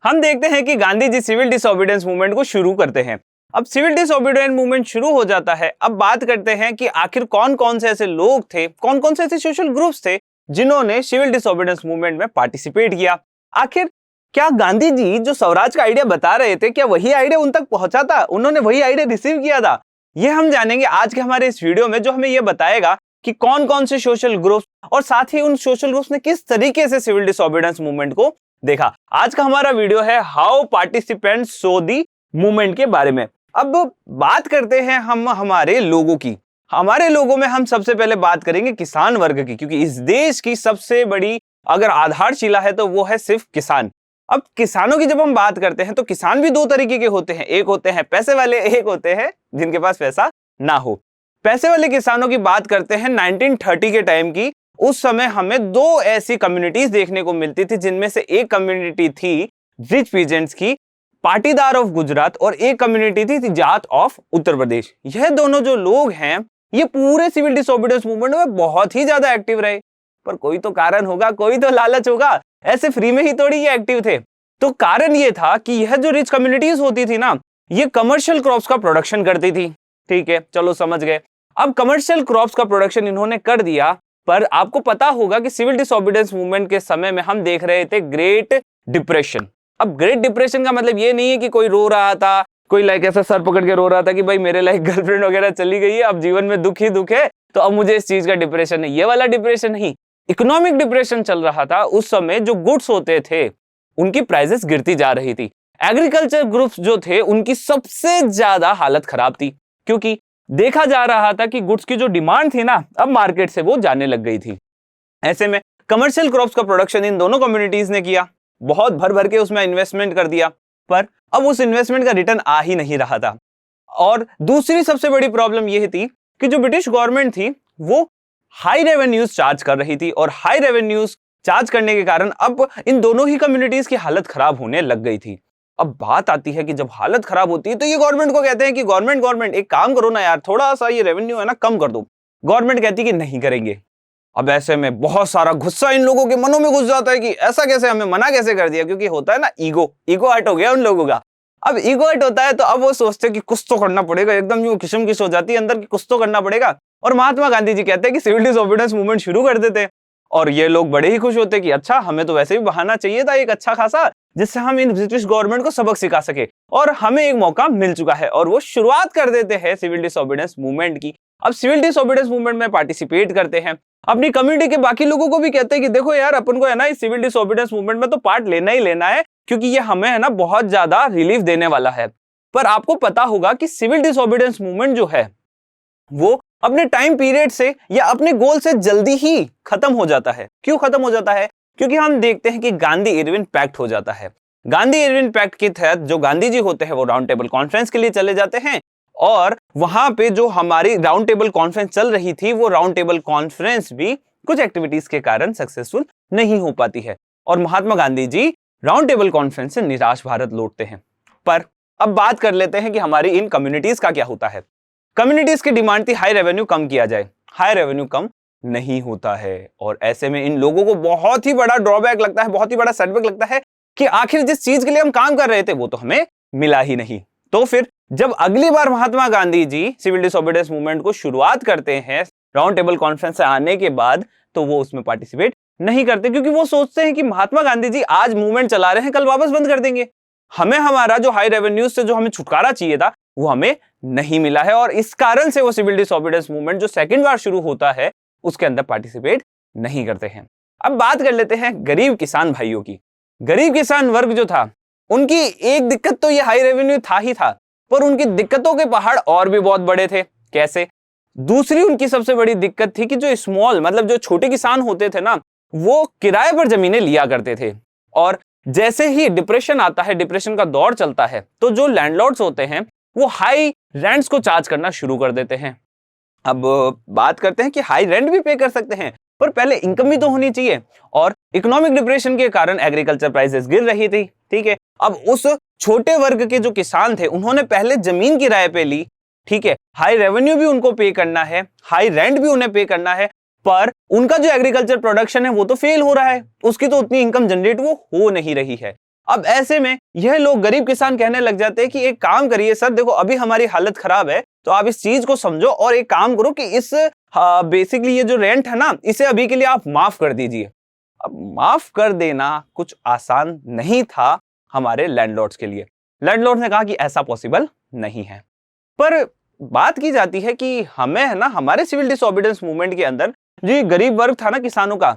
हम देखते हैं कि Gandhi ji civil disobedience movement को शुरू करते हैं। अब सिविल डिसोबीडियंस मूवमेंट शुरू हो जाता है। अब बात करते हैं कि आखिर कौन कौन से ऐसे लोग थे, कौन कौन से ऐसे सोशल ग्रुप्स थे जिन्होंने सिविल डिसोबीडियंस मूवमेंट में पार्टिसिपेट किया। आखिर क्या गांधी जी जो स्वराज का आइडिया बता रहे थे, क्या वही आइडिया उन तक पहुंचा था, उन्होंने वही आइडिया रिसीव किया था? ये हम जानेंगे आज के हमारे इस वीडियो में, जो हमें यह बताएगा कि कौन कौन से सोशल ग्रुप्स और साथ ही उन सोशल ग्रुप्स ने किस तरीके से सिविल डिसोबीडियंस मूवमेंट को देखा। आज का हमारा वीडियो है how participants so the movement के बारे में। अब बात करते हैं हम हमारे लोगों की। हमारे लोगों में हम सबसे पहले बात करेंगे किसान वर्ग की, क्योंकि इस देश की सबसे बड़ी अगर आधारशिला है तो वो है सिर्फ किसान। अब किसानों की जब हम बात करते हैं तो किसान भी दो तरीके के होते हैं, एक होते हैं पैसे वाले, एक होते हैं जिनके पास पैसा ना हो। पैसे वाले किसानों की बात करते हैं 1930 के टाइम की। उस समय हमें दो ऐसी कम्युनिटीज देखने को मिलती थी, जिनमें से एक कम्युनिटी थी रिच पीजेंट्स की, पाटीदार ऑफ गुजरात, और एक कम्युनिटी थी जाट ऑफ उत्तर प्रदेश। यह दोनों जो लोग हैं ये पूरे सिविल डिसोबीडियंस मूवमेंट में बहुत ही ज्यादा एक्टिव रहे। पर कोई तो कारण होगा, कोई तो लालच होगा, ऐसे फ्री में ही थोड़ी ये एक्टिव थे। तो कारण ये था कि यह जो रिच कम्युनिटीज होती थी ना, ये कमर्शियल क्रॉप्स का प्रोडक्शन करती थी। ठीक है, चलो समझ गए। अब कमर्शियल क्रॉप्स का प्रोडक्शन इन्होंने कर दिया, पर आपको पता होगा कि सिविल डिसोबीडियंस मूवमेंट के समय में हम देख रहे थे ग्रेट डिप्रेशन। अब ग्रेट डिप्रेशन का मतलब ये नहीं है कि कोई रो रहा था, कोई लाइक ऐसा सर पकड़ के रो रहा था कि भाई मेरे लाइक गर्लफ्रेंड वगैरह चली गई है, अब जीवन में दुख ही दुख है, तो अब मुझे इस चीज का डिप्रेशन है। ये वाला डिप्रेशन नहीं, इकोनॉमिक डिप्रेशन चल रहा था। उस समय जो गुड्स होते थे उनकी प्राइसेस गिरती जा रही थी। एग्रीकल्चर ग्रुप्स जो थे उनकी सबसे ज्यादा हालत खराब थी, क्योंकि देखा जा रहा था कि गुड्स की जो डिमांड थी ना, अब मार्केट से वो जाने लग गई थी। ऐसे में कमर्शियल क्रॉप्स का प्रोडक्शन इन दोनों कम्युनिटीज ने किया, बहुत भर भर के उसमें इन्वेस्टमेंट कर दिया, पर अब उस इन्वेस्टमेंट का रिटर्न आ ही नहीं रहा था। और दूसरी सबसे बड़ी प्रॉब्लम यह थी कि जो ब्रिटिश गवर्नमेंट थी वो हाई रेवेन्यूज चार्ज कर रही थी, और हाई रेवेन्यूज चार्ज करने के कारण अब इन दोनों ही कम्युनिटीज की हालत खराब होने लग गई थी। अब बात आती है कि जब हालत खराब होती है तो ये गवर्नमेंट को कहते हैं कि गवर्नमेंट एक काम करो ना यार, थोड़ा सा ये रेवेन्यू है ना कम कर दो। गवर्नमेंट कहती है कि नहीं करेंगे। अब ऐसे में बहुत सारा गुस्सा इन लोगों के मनों में घुस जाता है कि ऐसा कैसे, हमें मना कैसे कर दिया, क्योंकि होता है ना ईगो हर्ट हो गया उन लोगों का। अब ईगो हर्ट होता है तो अब वो सोचते हैं कि कुछ तो करना पड़ेगा, एकदम यूं किशमकिश हो जाती है अंदर कि कुछ तो करना पड़ेगा। और महात्मा गांधी जी कहते हैं कि सिविल डिसोबीडियंस मूवमेंट शुरू कर देते हैं, और ये लोग बड़े ही खुश होते कि अच्छा, हमें तो वैसे भी बहाना चाहिए था एक अच्छा खासा, जिससे हम इन ब्रिटिश गवर्नमेंट को सबक सिखा सके, और हमें एक मौका मिल चुका है। और वो शुरुआत कर देते हैं सिविल डिसोबीडियंस मूवमेंट की। अब सिविल डिसोबीडियंस मूवमेंट में पार्टिसिपेट करते हैं, अपनी कम्युनिटी के बाकी लोगों को भी कहते हैं कि देखो यार, अपन को है ना इस सिविल डिसोबीडियंस मूवमेंट में तो पार्ट लेना ही लेना है, क्योंकि ये हमें है ना बहुत ज्यादा रिलीफ देने वाला है। पर आपको पता होगा कि सिविल डिसोबीडियंस मूवमेंट जो है वो अपने टाइम पीरियड से या अपने गोल से जल्दी ही खत्म हो जाता है। क्यों खत्म हो जाता है? क्योंकि हम देखते हैं कि गांधी इरविन पैक्ट हो जाता है। गांधी इरविन पैक्ट के तहत जो गांधी जी होते हैं वो राउंड टेबल कॉन्फ्रेंस के लिए चले जाते हैं, और वहां पे जो हमारी राउंड टेबल कॉन्फ्रेंस चल रही थी वो राउंड टेबल कॉन्फ्रेंस भी कुछ एक्टिविटीज के कारण सक्सेसफुल नहीं हो पाती है, और Mahatma Gandhi ji round table conference से निराश भारत लौटते हैं। पर अब बात कर लेते हैं कि हमारी इन कम्युनिटीज का क्या होता है। कम्युनिटीज की डिमांड थी हाई रेवेन्यू कम किया जाए, हाई रेवेन्यू कम नहीं होता है, और ऐसे में इन लोगों को बहुत ही बड़ा ड्रॉबैक लगता है, बहुत ही बड़ा सेटबैक लगता है कि आखिर जिस चीज के लिए हम काम कर रहे थे वो तो हमें मिला ही नहीं। तो फिर जब अगली बार Mahatma Gandhi ji civil disobedience movement को शुरुआत करते हैं राउंड टेबल कॉन्फ्रेंस से आने के बाद, तो वो उसमें पार्टिसिपेट नहीं करते, क्योंकि वो सोचते हैं कि महात्मा गांधी जी आज मूवमेंट चला रहे हैं, कल वापस बंद कर देंगे, हमें हमारा जो हाई रेवेन्यूज से जो हमें छुटकारा चाहिए था वो हमें नहीं मिला है। और इस कारण से वो सिविल डिसोबीडियंस मूवमेंट जो सेकंड बार शुरू होता है उसके अंदर पार्टिसिपेट नहीं करते हैं। अब बात कर लेते हैं गरीब किसान भाइयों की। गरीब किसान वर्ग जो था उनकी एक दिक्कत तो ये हाई रेवेन्यू था ही था, पर उनकी दिक्कतों के पहाड़ और भी बहुत बड़े थे। कैसे? दूसरी उनकी सबसे बड़ी दिक्कत थी कि जो स्मॉल मतलब जो छोटे किसान होते थे ना, वो किराए पर जमीनें लिया करते थे, और जैसे ही डिप्रेशन आता है, डिप्रेशन का दौर चलता है, तो जो लैंडलॉर्ड्स होते हैं वो हाई रेंट्स को चार्ज करना शुरू कर देते हैं। अब बात करते हैं कि हाई रेंट भी पे कर सकते हैं, पर पहले इनकम भी तो होनी चाहिए, और इकोनॉमिक डिप्रेशन के कारण एग्रीकल्चर प्राइसेस गिर रही थी। ठीक है, अब उस छोटे वर्ग के जो किसान थे उन्होंने पहले जमीन किराए पे ली, ठीक है, हाई रेवेन्यू भी उनको पे करना है, हाई रेंट भी उन्हें पे करना है, पर उनका जो एग्रीकल्चर प्रोडक्शन है वो तो फेल हो रहा है, उसकी तो उतनी इनकम जनरेट वो हो नहीं रही है। अब ऐसे में यह लोग गरीब किसान कहने लग जाते हैं कि एक काम करिए सर, देखो अभी हमारी हालत खराब है, तो आप इस चीज को समझो और एक काम करो कि इस बेसिकली ये जो रेंट है ना, इसे अभी के लिए आप माफ कर दीजिए। अब माफ कर देना कुछ आसान नहीं था हमारे लैंडलॉर्ड्स के लिए। लैंडलॉर्ड ने कहा कि ऐसा पॉसिबल नहीं है। पर बात की जाती है कि हमें है ना, हमारे सिविल डिसोबीडियंस मूवमेंट के अंदर जो ये गरीब वर्ग था ना किसानों का,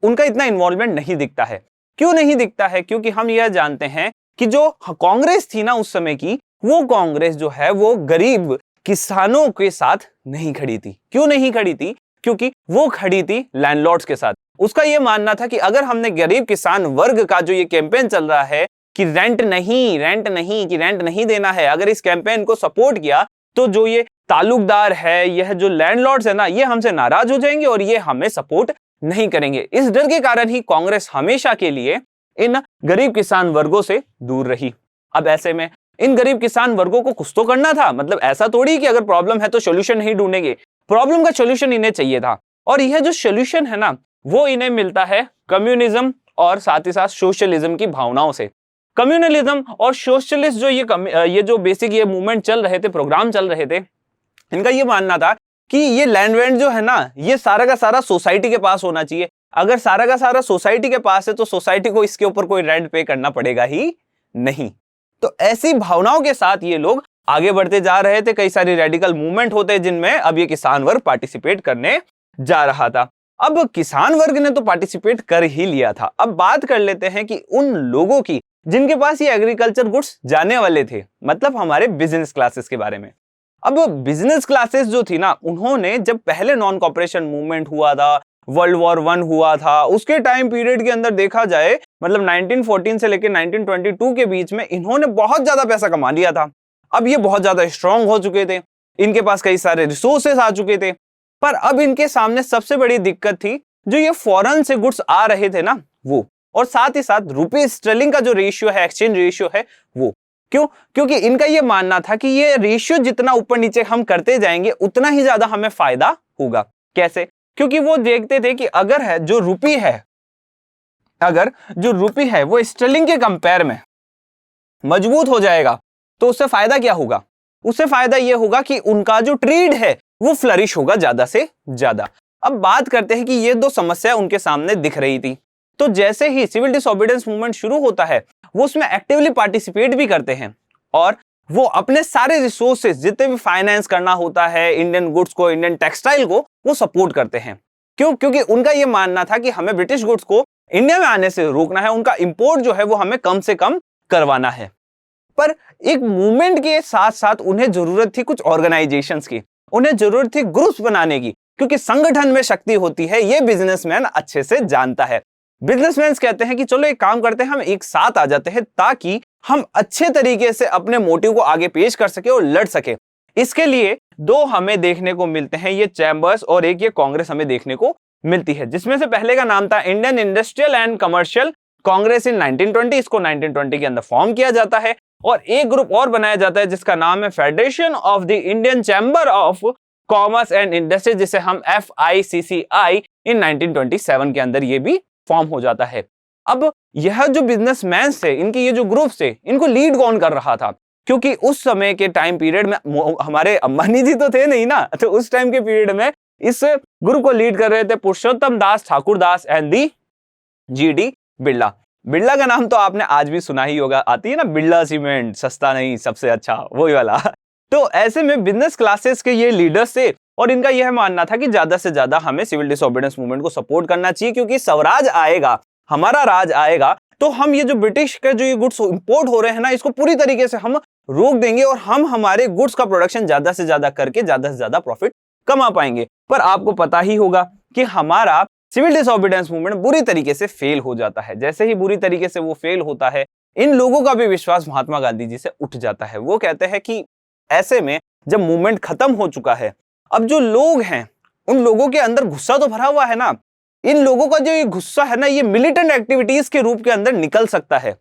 उनका इतना इन्वॉल्वमेंट नहीं दिखता है। क्यों नहीं दिखता है? क्योंकि हम यह जानते हैं कि जो कांग्रेस थी ना उस समय की, वो कांग्रेस जो है वो गरीब किसानों के साथ नहीं खड़ी थी। क्यों नहीं खड़ी थी? क्योंकि वो खड़ी थी लैंडलॉर्ड्स के साथ। उसका यह मानना था कि अगर हमने गरीब किसान वर्ग का जो ये कैंपेन चल रहा है कि रेंट नहीं देना है, अगर इस कैंपेन को सपोर्ट किया तो जो ये ताल्लुकदार है, यह जो लैंडलॉर्ड्स है ना, ये हमसे नाराज हो जाएंगे और ये हमें सपोर्ट नहीं करेंगे। इस डर के कारण ही कांग्रेस हमेशा के लिए इन गरीब किसान वर्गों से दूर रही। अब ऐसे में इन गरीब किसान वर्गों को कुछ तो करना था। मतलब ऐसा थोड़ी कि अगर प्रॉब्लम है तो सॉल्यूशन नहीं ढूंढेंगे, प्रॉब्लम का सॉल्यूशन इन्हें चाहिए था। और यह जो सॉल्यूशन है ना, वो इन्हें मिलता है कम्युनिज्म और साथ ही साथ सोशलिज्म की भावनाओं से। कम्युनलिज्म और सोशलिस्ट जो ये जो बेसिक ये मूवमेंट चल रहे थे, प्रोग्राम चल रहे थे, इनका ये मानना था कि ये लैंड वैंड जो है ना, ये सारा का सारा सोसाइटी के पास होना चाहिए। अगर सारा का सारा सोसाइटी के पास है तो सोसाइटी को इसके ऊपर कोई रेंट पे करना पड़ेगा ही नहीं। तो ऐसी भावनाओं के साथ ये लोग आगे बढ़ते जा रहे थे। कई सारी रेडिकल मूवमेंट होते जिनमें अब ये किसान वर्ग पार्टिसिपेट करने जा रहा था। अब किसान वर्ग ने तो पार्टिसिपेट कर ही लिया था। अब बात कर लेते हैं कि उन लोगों की जिनके पास ये एग्रीकल्चर गुड्स जाने वाले थे, मतलब हमारे बिजनेस क्लासेस के बारे में। अब बिजनेस क्लासेस जो थी ना, उन्होंने जब पहले नॉन कॉपरेशन मूवमेंट हुआ था, वर्ल्ड वॉर 1 हुआ था, उसके टाइम पीरियड के अंदर देखा जाए, मतलब 1914 से लेकर 1922 के बीच में इन्होंने बहुत ज्यादा पैसा कमा लिया था। अब ये बहुत ज्यादा स्ट्रांग हो चुके थे, इनके पास कई सारे रिसोर्सेस आ चुके थे। पर अब इनके सामने सबसे बड़ी दिक्कत थी जो ये फॉरेन से गुड्स आ रहे थे ना, वो, और साथ ही साथ रुपये स्टर्लिंग का जो रेशियो है, एक्सचेंज रेशियो है, वो। क्यों? क्योंकि इनका यह मानना था कि ये रेशियो जितना ऊपर नीचे हम करते जाएंगे उतना ही ज्यादा हमें फायदा होगा। कैसे? क्योंकि वो देखते थे कि अगर है जो रुपी है वो स्टर्लिंग के कंपेयर में मजबूत हो जाएगा तो उससे फायदा क्या होगा? उससे फायदा यह होगा कि उनका जो ट्रेड है वो फ्लरिश होगा ज्यादा से ज्यादा। अब बात करते हैं कि ये दो समस्या उनके सामने दिख रही थी। तो जैसे ही सिविल डिसोबीडियंस मूवमेंट शुरू होता है, वो उसमें एक्टिवली पार्टिसिपेट भी करते हैं और वो अपने सारे रिसोर्सेज, जितने भी फाइनेंस करना होता है इंडियन गुड्स को, इंडियन टेक्सटाइल को, वो सपोर्ट करते हैं। क्यों? क्योंकि उनका ये मानना था कि हमें ब्रिटिश गुड्स को इंडिया में आने से रोकना है, उनका इंपोर्ट जो है वो हमें कम से कम करवाना है। पर एक मूवमेंट के साथ साथ उन्हें जरूरत थी कुछ ऑर्गेनाइजेशंस की, उन्हें जरूरत थी ग्रुप्स बनाने की, क्योंकि संगठन में शक्ति होती है, ये बिजनेसमैन अच्छे से जानता है। बिजनेसमैन कहते हैं कि चलो एक काम करते हैं, हम एक साथ आ जाते हैं ताकि हम अच्छे तरीके से अपने मोटिव को आगे पेश कर सके और लड़ सके। इसके लिए दो हमें देखने को मिलते हैं, ये चैम्बर्स और एक ये कांग्रेस हमें देखने को मिलती है, जिसमें से पहले का नाम था Indian Industrial and Commercial Congress in 1920। इसको 1920 के अंदर फॉर्म किया जाता है और एक ग्रुप और बनाया जाता है जिसका नाम है federation of the Indian chamber of commerce and industry, जिसे हम FICCI इन 1927 के अंदर ये भी फॉर्म हो जाता है। अब यह जो बिजनेसमैन थे, इनके ये जो ग्रुप थे, इनको लीड कौन कर रहा था? क्योंकि उस समय के टाइम पीरियड में हमारे अंबानी जी तो थे नहीं ना, तो उस टाइम के पीरियड में इस ग्रुप को लीड कर रहे थे Purushottam Das Thakur Das and the GD Birla. Birla का नाम तो आपने आज भी सुना ही होगा, आती है ना बिरला सीमेंट, सस्ता नहीं सबसे अच्छा, वही वाला। तो ऐसे में बिजनेस क्लासेस के ये लीडर्स थे और इनका यह मानना था कि ज्यादा से ज्यादा हमें सिविल डिसोबीडियंस मूवमेंट को सपोर्ट करना चाहिए, क्योंकि स्वराज आएगा, हमारा राज आएगा, तो हम ये जो ब्रिटिश के जो ये गुड्स इंपोर्ट हो रहे हैं ना, इसको पूरी तरीके से हम रोक देंगे और हम हमारे गुड्स का प्रोडक्शन ज्यादा से ज्यादा करके ज्यादा से ज्यादा प्रॉफिट कमा पाएंगे। पर आपको पता ही होगा कि हमारा सिविल डिसोबीडियंस मूवमेंट बुरी तरीके से फेल हो जाता है। जैसे ही बुरी तरीके से वो फेल होता है, इन लोगों का भी विश्वास महात्मा गांधी जी से उठ जाता है। वो कहते हैं कि ऐसे में जब मूवमेंट खत्म हो चुका है, अब जो लोग हैं उन लोगों के अंदर गुस्सा तो भरा हुआ है ना, इन लोगों का जो ये गुस्सा है ना, ये मिलिटेंट एक्टिविटीज के रूप के अंदर निकल सकता है।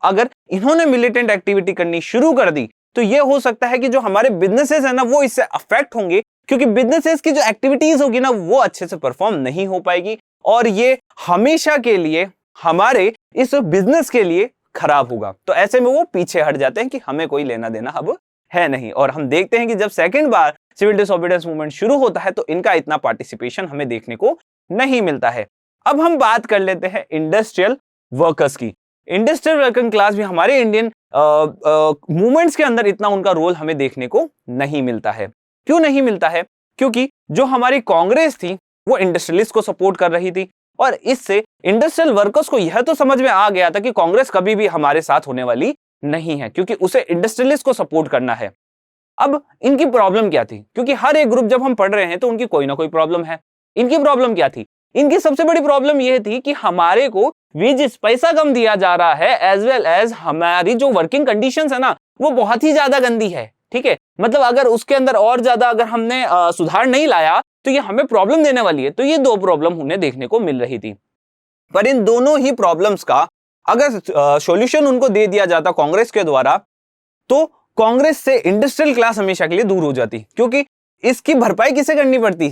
अगर इन्होंने मिलिटेंट एक्टिविटी करनी शुरू कर दी तो ये हो सकता है कि जो हमारे बिजनेसेस है ना, वो इससे अफेक्ट होंगे, क्योंकि बिजनेसेस की जो एक्टिविटीज होगी ना, वो अच्छे से परफॉर्म नहीं हो पाएगी और ये हमेशा के लिए हमारे इस बिजनेस के लिए खराब होगा। तो ऐसे में वो पीछे हट जाते हैं कि हमें कोई लेना देना अब है नहीं। और हम देखते हैं कि जब सेकंड बार सिविल डिसोबीडियंस मूवमेंट शुरू होता है तो इनका इतना पार्टिसिपेशन हमें देखने को नहीं मिलता है। अब हम बात कर लेते हैं इंडस्ट्रियल वर्कर्स की। इंडस्ट्रियल वर्किंग क्लास भी हमारे इंडियन मूवमेंट्स के अंदर इतना उनका रोल हमें देखने को नहीं मिलता है। क्यों नहीं मिलता है? क्योंकि जो हमारी कांग्रेस थी वो इंडस्ट्रियलिस्ट को सपोर्ट कर रही थी और इससे इंडस्ट्रियल वर्कर्स को यह तो समझ में आ गया था कि कांग्रेस कभी भी हमारे साथ होने वाली नहीं है, क्योंकि उसे इंडस्ट्रियलिस्ट को सपोर्ट करना है। अब इनकी प्रॉब्लम क्या थी? क्योंकि हर एक ग्रुप जब हम पढ़ रहे हैं तो उनकी कोई ना कोई प्रॉब्लम है। इनकी प्रॉब्लम क्या थी? इनकी सबसे बड़ी प्रॉब्लम यह थी कि हमारे को वेजेस पैसा कम दिया जा रहा है, एज वेल एज हमारी जो वर्किंग कंडीशंस है ना वो बहुत ही ज्यादा गंदी है। ठीक है, मतलब अगर उसके अंदर और ज्यादा अगर हमने सुधार नहीं लाया तो ये हमें प्रॉब्लम देने वाली है। तो ये दो प्रॉब्लम उन्हें देखने को मिल रही थी। पर इन दोनों ही प्रॉब्लम्स का अगर सॉल्यूशन उनको दे दिया जाता कांग्रेस के द्वारा तो कांग्रेस से इंडस्ट्रियल क्लास हमेशा के लिए दूर हो जाती, क्योंकि इसकी भरपाई किसे करनी पड़ती?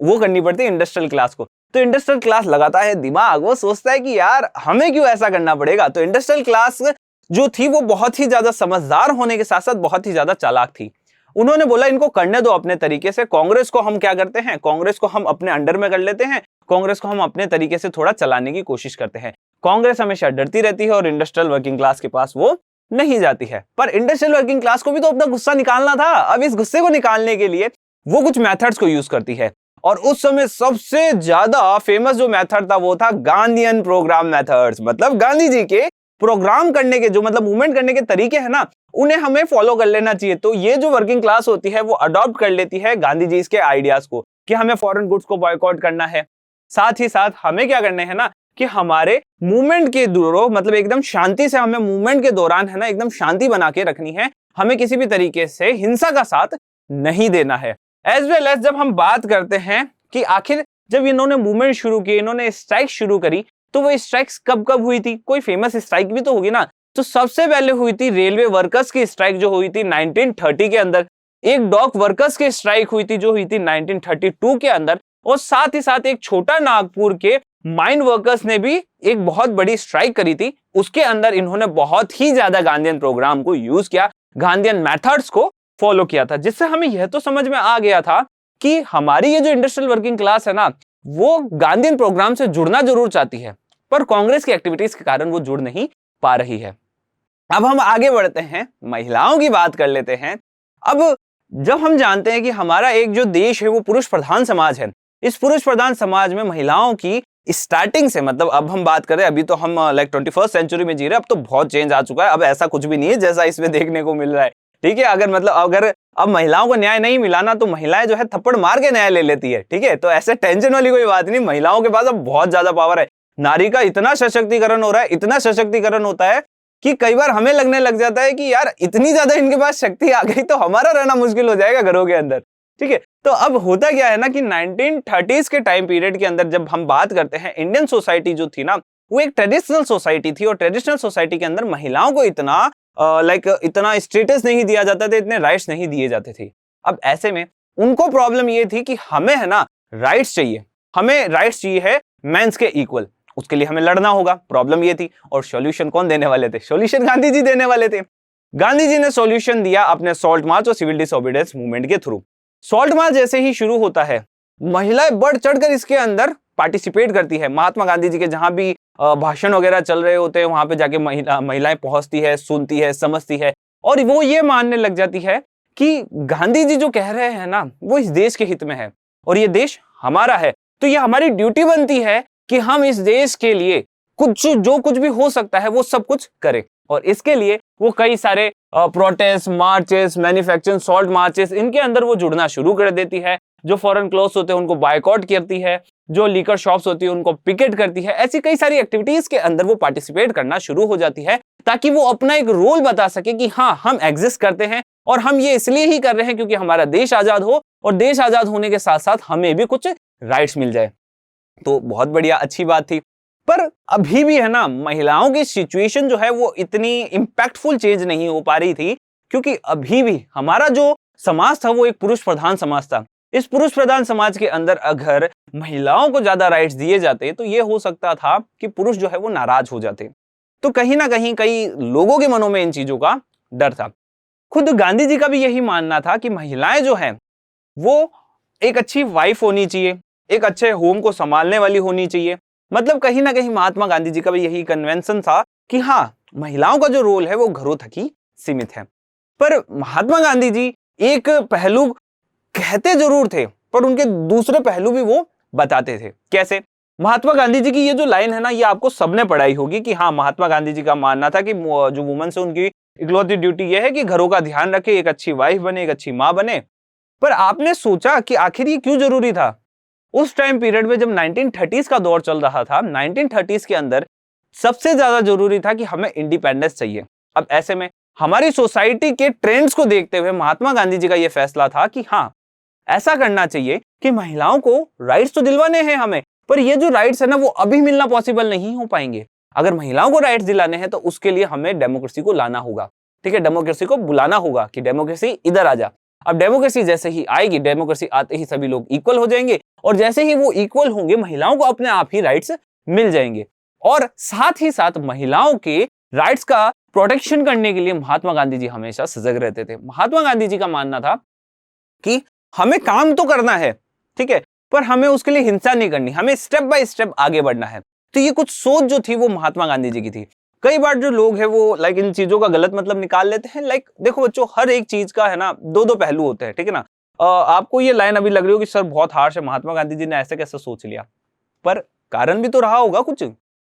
वो करनी पड़ती इंडस्ट्रियल क्लास को। तो इंडस्ट्रियल क्लास लगाता है दिमाग, वो सोचता है कि यार हमें क्यों ऐसा करना पड़ेगा। तो इंडस्ट्रियल क्लास जो थी वो बहुत ही ज्यादा समझदार होने के साथ साथ बहुत ही ज्यादा चालाक थी। उन्होंने बोला इनको करने दो अपने तरीके से, कांग्रेस को हम क्या करते हैं, कांग्रेस को हम अपने अंडर में कर लेते हैं, कांग्रेस को हम अपने तरीके से थोड़ा चलाने की कोशिश करते हैं। कांग्रेस हमेशा डरती रहती है और इंडस्ट्रियल वर्किंग क्लास के पास वो नहीं जाती है। पर इंडस्ट्रियल वर्किंग क्लास को भी तो अपना गुस्सा निकालना था। अब इस गुस्से को निकालने के लिए वो कुछ मेथड्स को यूज करती है और उस समय सबसे ज्यादा फेमस जो मेथड था वो था गांधीयन प्रोग्राम मेथड्स। मतलब गांधी जी के प्रोग्राम करने के जो मतलब मूवमेंट करने के तरीके हैं ना उन्हें हमें फॉलो कर लेना चाहिए। तो ये जो वर्किंग क्लास होती है वो अडॉप्ट कर लेती है गांधी जी के आइडियाज को कि हमें फॉरेन गुड्स को बॉयकॉट करना है। साथ ही साथ हमें क्या करना है ना कि हमारे मूवमेंट के दौरान मतलब एकदम शांति से हमें मूवमेंट के दौरान है ना एकदम शांति बना के रखनी है। हमें किसी भी तरीके से हिंसा का साथ नहीं देना है। एज वेल एज जब हम बात करते हैं कि आखिर जब इन्होंने मूवमेंट शुरू की, इन्होंने स्ट्राइक शुरू करी, तो वो स्ट्राइक्स कब कब हुई थी? कोई फेमस स्ट्राइक भी तो होगी ना। तो सबसे पहले हुई थी रेलवे वर्कर्स की स्ट्राइक जो हुई थी 1930 के अंदर। एक डॉक वर्कर्स की स्ट्राइक हुई थी जो हुई थी 1932 के अंदर। और साथ ही साथ एक छोटा नागपुर के माइन वर्कर्स ने भी एक बहुत बड़ी स्ट्राइक करी थी। उसके अंदर इन्होंने बहुत ही ज्यादा गांधीयन प्रोग्राम को यूज किया, गांधीयन मेथड्स को फॉलो किया था, जिससे हमें यह तो समझ में आ गया था कि हमारी ये जो इंडस्ट्रियल वर्किंग क्लास है ना वो गांधीयन प्रोग्राम से जुड़ना जरूर चाहती है, पर कांग्रेस की एक्टिविटीज के कारण वो जुड़ नहीं पा रही है। अब हम आगे बढ़ते हैं, महिलाओं की बात कर लेते हैं। अब जब हम जानते हैं कि हमारा एक जो देश है वो पुरुष प्रधान समाज है, इस पुरुष प्रधान समाज में महिलाओं की स्टार्टिंग से मतलब अब हम बात करें, अभी तो हम लाइक 21st सेंचुरी में जी रहे हैं, अब तो बहुत चेंज आ चुका है। अब ऐसा कुछ भी नहीं है जैसा इसमें देखने को मिल रहा है। ठीक है, अगर अब महिलाओं को न्याय नहीं मिला ना तो महिलाएं जो है थप्पड़ मार के न्याय ले लेती है। ठीक है, तो ऐसे टेंशन वाली कोई बात नहीं, महिलाओं के पास अब बहुत ज्यादा पावर है। नारी का इतना सशक्तिकरण हो रहा है, इतना सशक्तिकरण होता है कि कई बार हमें लगने लग जाता है कि यार इतनी ज्यादा इनके पास शक्ति आ गई तो हमारा रहना मुश्किल हो जाएगा घरों के अंदर। ठीक है, तो अब होता क्या है ना कि 1930s के टाइम पीरियड के अंदर जब हम बात करते हैं, इंडियन सोसाइटी जो थी ना वो एक ट्रेडिशनल सोसाइटी थी और ट्रेडिशनल सोसाइटी के अंदर महिलाओं को इतना इतना स्टेटस नहीं दिया जाता था, इतने राइट्स नहीं दिए जाते थे। अब ऐसे में उनको प्रॉब्लम ये थी कि हमें है ना राइट्स चाहिए, हमें राइट्स चाहिए है मेंस के इक्वल, उसके लिए हमें लड़ना होगा। प्रॉब्लम ये थी और सॉल्यूशन कौन देने वाले थे? सॉल्यूशन गांधी जी देने वाले थे। गांधी जी ने सॉल्यूशन दिया अपने सॉल्ट मार्च और सिविल डिसोबीडियंस मूवमेंट के थ्रू। सॉल्ट मार्च जैसे ही शुरू होता है, महिलाएं बढ़ चढ़कर इसके अंदर पार्टिसिपेट करती है। महात्मा गांधी जी के जहां भी भाषण वगैरह चल रहे होते हैं वहां पे जाके महिलाएं पहुंचती है, सुनती है, समझती है और वो ये मानने लग जाती है कि गांधी जी जो कह रहे हैं ना वो इस देश के हित में है और ये देश हमारा है। तो ये हमारी ड्यूटी बनती है कि हम इस देश के लिए जो कुछ भी हो सकता है वो सब कुछ करें। और इसके लिए वो कई सारे protest, marches, manufacturing, salt marches, इनके अंदर वो जुड़ना शुरू कर देती है। जो फॉरेन क्लोथ्स होते हैं उनको बायकॉट करती है, जो लीकर शॉप्स होती है उनको पिकेट करती है। ऐसी कई सारी एक्टिविटीज के अंदर वो पार्टिसिपेट करना शुरू हो जाती है ताकि वो अपना एक रोल बता सके कि हाँ हम एग्जिस्ट करते हैं और हम ये इसलिए ही कर रहे हैं क्योंकि हमारा देश आजाद हो और देश आजाद होने के साथ साथ हमें भी कुछ राइट्स मिल जाए। तो बहुत बढ़िया, अच्छी बात थी। पर अभी भी है ना महिलाओं की सिचुएशन जो है वो इतनी इंपैक्टफुल चेंज नहीं हो पा रही थी क्योंकि अभी भी हमारा जो समाज था वो एक पुरुष प्रधान समाज था। इस पुरुष प्रधान समाज के अंदर अगर महिलाओं को ज्यादा राइट्स दिए जाते तो ये हो सकता था कि पुरुष जो है वो नाराज हो जाते। तो कहीं ना कहीं कई लोगों के मनों में इन चीजों का डर था। खुद गांधी जी का भी यही मानना था कि महिलाएं जो है वो एक अच्छी वाइफ होनी चाहिए, एक अच्छे होम को संभालने वाली होनी चाहिए। मतलब कहीं ना कहीं महात्मा गांधी जी का भी यही कन्वेंशन था कि हाँ, महिलाओं का जो रोल है वो घरों तक ही सीमित है। पर महात्मा गांधी जी एक पहलू कहते जरूर थे, पर उनके दूसरे पहलू भी वो बताते थे। कैसे? महात्मा गांधी जी की ये जो लाइन है ना, ये आपको सबने पढ़ाई होगी कि हाँ, महात्मा गांधी जी का मानना था कि जो वुमन से उनकी इकलौती ड्यूटी ये है कि घरों का ध्यान रखे, एक अच्छी वाइफ बने, एक अच्छी मां बने। पर आपने सोचा कि आखिर ये क्यों जरूरी था? उस टाइम पीरियड में जब 1930s का दौर चल रहा था, 1930s के अंदर सबसे ज्यादा जरूरी था कि हमें इंडिपेंडेंस चाहिए। अब ऐसे में हमारी सोसाइटी के ट्रेंड्स को देखते हुए महात्मा गांधी जी का यह फैसला था कि हाँ, ऐसा करना चाहिए कि महिलाओं को राइट्स तो दिलवाने हैं हमें, पर ये जो राइट्स है ना, वो अभी मिलना पॉसिबल नहीं हो पाएंगे। अगर महिलाओं को राइट्स दिलाने हैं तो उसके लिए हमें डेमोक्रेसी को लाना होगा। ठीक है, डेमोक्रेसी को बुलाना होगा कि डेमोक्रेसी इधर आ जा। अब डेमोक्रेसी जैसे ही आएगी, डेमोक्रेसी आते ही सभी लोग इक्वल हो जाएंगे, और जैसे ही वो इक्वल होंगे, महिलाओं को अपने आप ही राइट्स मिल जाएंगे। और साथ ही साथ महिलाओं के राइट्स का प्रोटेक्शन करने के लिए महात्मा गांधी जी हमेशा सजग रहते थे। महात्मा गांधी जी का मानना था कि हमें काम तो करना है, ठीक है, पर हमें उसके लिए हिंसा नहीं करनी, हमें स्टेप बाय स्टेप आगे बढ़ना है। तो ये कुछ सोच जो थी वो महात्मा गांधी जी की थी। कई बार जो लोग हैं वो इन चीजों का गलत मतलब निकाल लेते हैं। देखो बच्चों, हर एक चीज का है ना दो दो पहलू होते हैं, ठीक है ना। आपको ये लाइन अभी लग रही हो कि सर बहुत हार्श है, महात्मा गांधी जी ने ऐसे कैसे सोच लिया, पर कारण भी तो रहा होगा कुछ।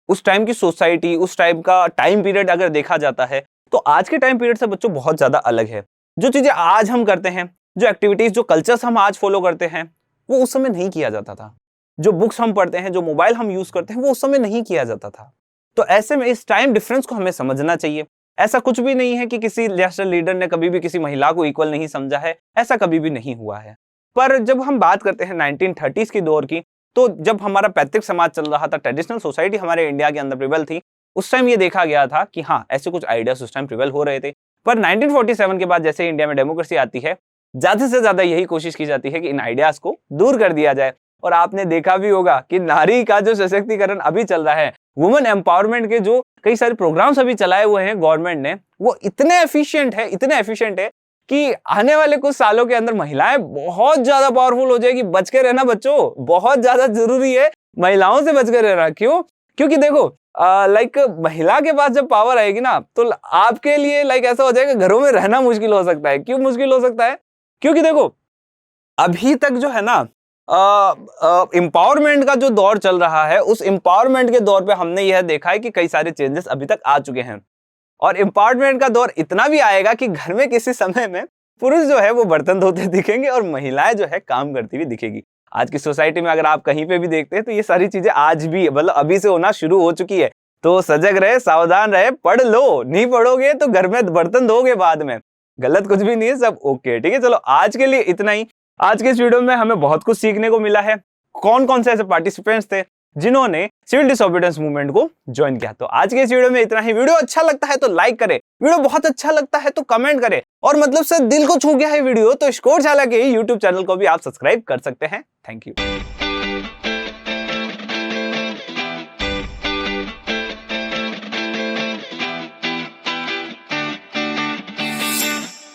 उस टाइम की सोसाइटी, उस टाइम का टाइम पीरियड अगर देखा जाता है तो आज के टाइम पीरियड से बच्चों बहुत ज्यादा अलग है। जो चीजें आज हम करते हैं, जो एक्टिविटीज, जो कल्चर्स हम आज फॉलो करते हैं, वो उस समय नहीं किया जाता था। जो बुक्स हम पढ़ते हैं, जो मोबाइल हम यूज करते हैं, वो उस समय नहीं किया जाता था। तो ऐसे में इस टाइम डिफरेंस को हमें समझना चाहिए। ऐसा कुछ भी नहीं है कि किसी नेशनल लीडर ने कभी भी किसी महिला को इक्वल नहीं समझा है, ऐसा कभी भी नहीं हुआ है। पर जब हम बात करते हैं 1930s की दौर की, तो जब हमारा पैतृक समाज चल रहा था, ट्रेडिशनल सोसाइटी हमारे इंडिया के अंदर प्रिवेल थी, उस टाइम ये देखा गया था कि हाँ, ऐसे कुछ आइडियाज उस टाइम प्रिवेल हो रहे थे। पर 1947 के बाद जैसे इंडिया में डेमोक्रेसी आती है, ज्यादा से ज्यादा यही कोशिश की जाती है कि इन आइडियाज को दूर कर दिया जाए। और आपने देखा भी होगा कि नारी का जो सशक्तिकरण अभी चल रहा है, वुमेन एम्पावरमेंट के जो कई सारे प्रोग्राम्स अभी चलाए हुए हैं गवर्नमेंट ने, वो इतने एफिशिएंट है कि आने वाले कुछ सालों के अंदर महिलाएं बहुत ज्यादा पावरफुल हो जाएगी। बच के रहना बच्चों, बहुत ज्यादा जरूरी है महिलाओं से बच के रहना। क्यों? क्योंकि देखो, महिला के पास जब पावर आएगी ना, तो आपके लिए ऐसा हो जाएगा, घरों में रहना मुश्किल हो सकता है। क्यों मुश्किल हो सकता है? क्योंकि देखो, अभी तक जो है ना एम्पावरमेंट का जो दौर चल रहा है, उस एम्पावरमेंट के दौर पे हमने यह देखा है कि कई सारे चेंजेस अभी तक आ चुके हैं। और एम्पावरमेंट का दौर इतना भी आएगा कि घर में किसी समय में पुरुष जो है वो बर्तन धोते दिखेंगे और महिलाएं जो है काम करती हुई दिखेगी। आज की सोसाइटी में अगर आप कहीं पे भी देखते हैं तो ये सारी चीजें आज भी, मतलब अभी से होना शुरू हो चुकी है। तो सजग रहे, सावधान रहे, पढ़ लो। नहीं पढ़ोगे तो घर में बर्तन धोगे बाद में। गलत कुछ भी नहीं है, सब ओके, ठीक है। चलो आज के लिए इतना ही। आज के इस वीडियो में हमें बहुत कुछ सीखने को मिला है। कौन कौन से ऐसे पार्टिसिपेंट्स थे जिन्होंने सिविल डिसोबीडियंस मूवमेंट को ज्वाइन किया। तो आज के इस वीडियो में इतना ही। वीडियो अच्छा लगता है तो लाइक करें, वीडियो बहुत अच्छा लगता है तो कमेंट करें, और मतलब से दिल को छू गया है वीडियो तो स्कोर चाला के यूट्यूब चैनल को भी आप सब्सक्राइब कर सकते हैं। Thank you.